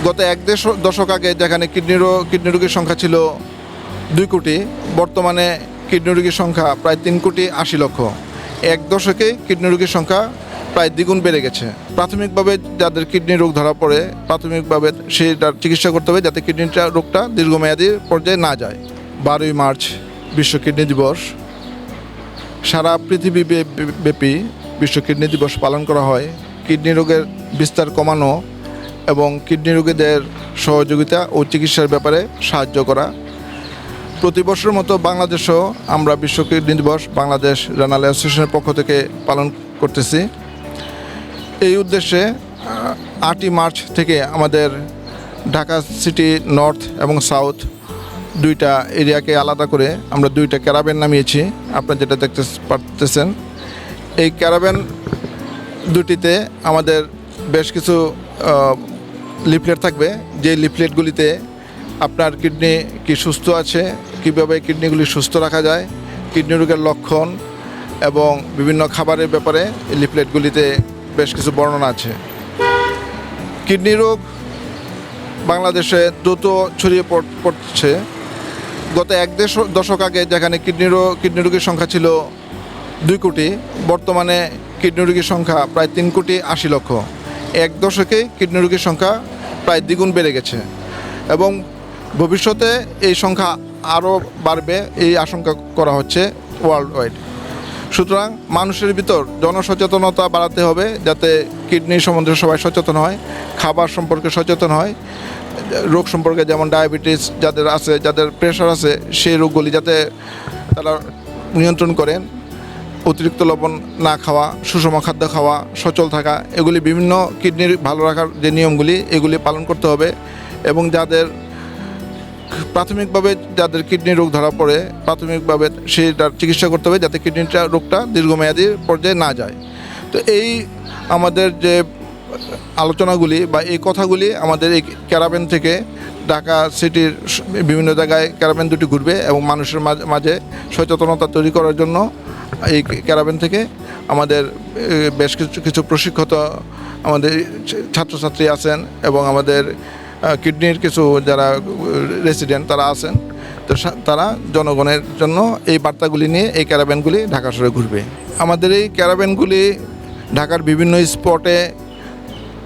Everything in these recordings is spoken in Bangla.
গত এক দশক আগে যেখানে কিডনি রোগীর সংখ্যা ছিল 2 কোটি, বর্তমানে কিডনি রোগীর সংখ্যা প্রায় 3 কোটি 80 লক্ষ। এক দশকে কিডনি রোগীর সংখ্যা প্রায় দ্বিগুণ বেড়ে গেছে। প্রাথমিকভাবে যাদের কিডনি রোগ ধরা পড়ে প্রাথমিকভাবে সেটার চিকিৎসা করতে হবে যাতে কিডনিটা রোগটা দীর্ঘমেয়াদী পর্যায়ে না যায়। 12ই মার্চ বিশ্ব কিডনি দিবস। সারা পৃথিবী ব্যাপী বিশ্ব কিডনি দিবস পালন করা হয় কিডনি রোগের বিস্তার কমানো এবং কিডনি রোগীদের সহযোগিতা ও চিকিৎসার ব্যাপারে সাহায্য করা। প্রতি বছরের মতো বাংলাদেশেও আমরা বিশ্ব কিডনি দিবস বাংলাদেশ রেনাল অ্যাসোসিয়েশনের পক্ষ থেকে পালন করতেছি। এই উদ্দেশ্যে 8ই মার্চ থেকে আমাদের ঢাকা সিটি নর্থ এবং সাউথ দুইটা এরিয়াকে আলাদা করে আমরা দুইটা ক্যারাভ্যান নামিয়েছি। আপনারা যেটা দেখতে পারতেছেন, এই ক্যারাভ্যান দুটিতে আমাদের বেশ কিছু লিফলেট থাকবে, যে লিফলেটগুলিতে আপনার কিডনি কি সুস্থ আছে, কীভাবে কিডনিগুলি সুস্থ রাখা যায়, কিডনি রোগের লক্ষণ এবং বিভিন্ন খাবারের ব্যাপারে এই লিফলেটগুলিতে বেশ কিছু বর্ণনা আছে। কিডনি রোগ বাংলাদেশে দ্রুত ছড়িয়ে পড়ছে। গত এক দশক আগে যেখানে কিডনি রোগীর সংখ্যা ছিল 2 কোটি, বর্তমানে কিডনি রোগীর সংখ্যা প্রায় 3 কোটি 80 লক্ষ। এক দশকে কিডনি রোগীর সংখ্যা প্রায় দ্বিগুণ বেড়ে গেছে এবং ভবিষ্যতে এই সংখ্যা আরও বাড়বে এই আশঙ্কা করা হচ্ছে ওয়ার্ল্ড ওয়াইড। সুতরাং মানুষের ভিতর জনসচেতনতা বাড়াতে হবে যাতে কিডনি সম্বন্ধে সবাই সচেতন হয়, খাবার সম্পর্কে সচেতন হয়, রোগ সম্পর্কে যেমন ডায়াবেটিস যাদের আছে, যাদের প্রেশার আছে, সেই রোগগুলি যাতে তারা নিয়ন্ত্রণ করেন। অতিরিক্ত লবণ না খাওয়া, সুষম খাদ্য খাওয়া, সচল থাকা, এগুলি বিভিন্ন কিডনির ভালো রাখার যে নিয়মগুলি এগুলি পালন করতে হবে। এবং প্রাথমিকভাবে যাদের কিডনি রোগ ধরা পড়ে প্রাথমিকভাবে সেটার চিকিৎসা করতে হবে যাতে কিডনিটা রোগটা দীর্ঘমেয়াদী পর্যায়ে না যায়। তো এই আমাদের যে আলোচনাগুলি বা এই কথাগুলি আমাদের এই ক্যারাভ্যান থেকে ঢাকা সিটির বিভিন্ন জায়গায় ক্যারাভ্যান দুটি ঘুরবে এবং মানুষের মাঝে সচেতনতা তৈরি করার জন্য এই ক্যারাভ্যান থেকে আমাদের বেশ কিছু প্রশিক্ষিত আমাদের ছাত্রছাত্রী আছেন এবং আমাদের কিডনির কিছু যারা রেসিডেন্ট তারা আছেন। তো তারা জনগণের জন্য এই বার্তাগুলি নিয়ে এই ক্যারাভ্যানগুলি ঢাকা শহরে ঘুরবে। আমাদের এই ক্যারাভ্যানগুলি ঢাকার বিভিন্ন স্পটে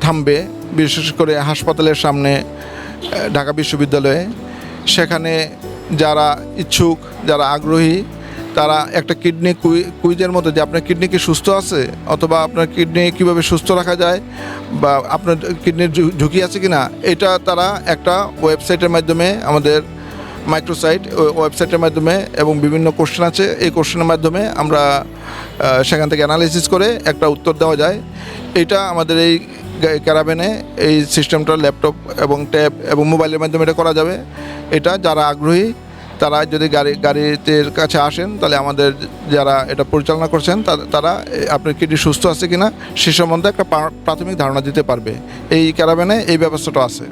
থামবে, বিশেষ করে হাসপাতালের সামনে, ঢাকা বিশ্ববিদ্যালয়ে। সেখানে যারা ইচ্ছুক, যারা আগ্রহী, তারা একটা কিডনি কুইজের মতো যে আপনার কিডনি কি সুস্থ আছে অথবা আপনার কিডনি কীভাবে সুস্থ রাখা যায় বা আপনার কিডনির ঝুঁকি আছে কি না, এটা তারা একটা ওয়েবসাইটের মাধ্যমে, আমাদের মাইক্রোসাইট ওয়েবসাইটের মাধ্যমে এবং বিভিন্ন কোশ্চেন আছে, এই কোশ্চেনের মাধ্যমে আমরা সেখান থেকে অ্যানালাইসিস করে একটা উত্তর দেওয়া যায়। এটা আমাদের এই ক্যারাভ্যানে এই সিস্টেমটা ল্যাপটপ এবং ট্যাব এবং মোবাইলের মাধ্যমে এটা করা যাবে। এটা যারা আগ্রহী তারা যদি গাড়িতে কাছে আসেন তাহলে আমাদের যারা এটা পরিচালনা করছেন তারা আপনার কিডনি সুস্থ আছে কিনা সে সম্বন্ধে একটা প্রাথমিক ধারণা দিতে পারবে। এই ক্যারাভ্যানে এই ব্যবস্থাটা আছে।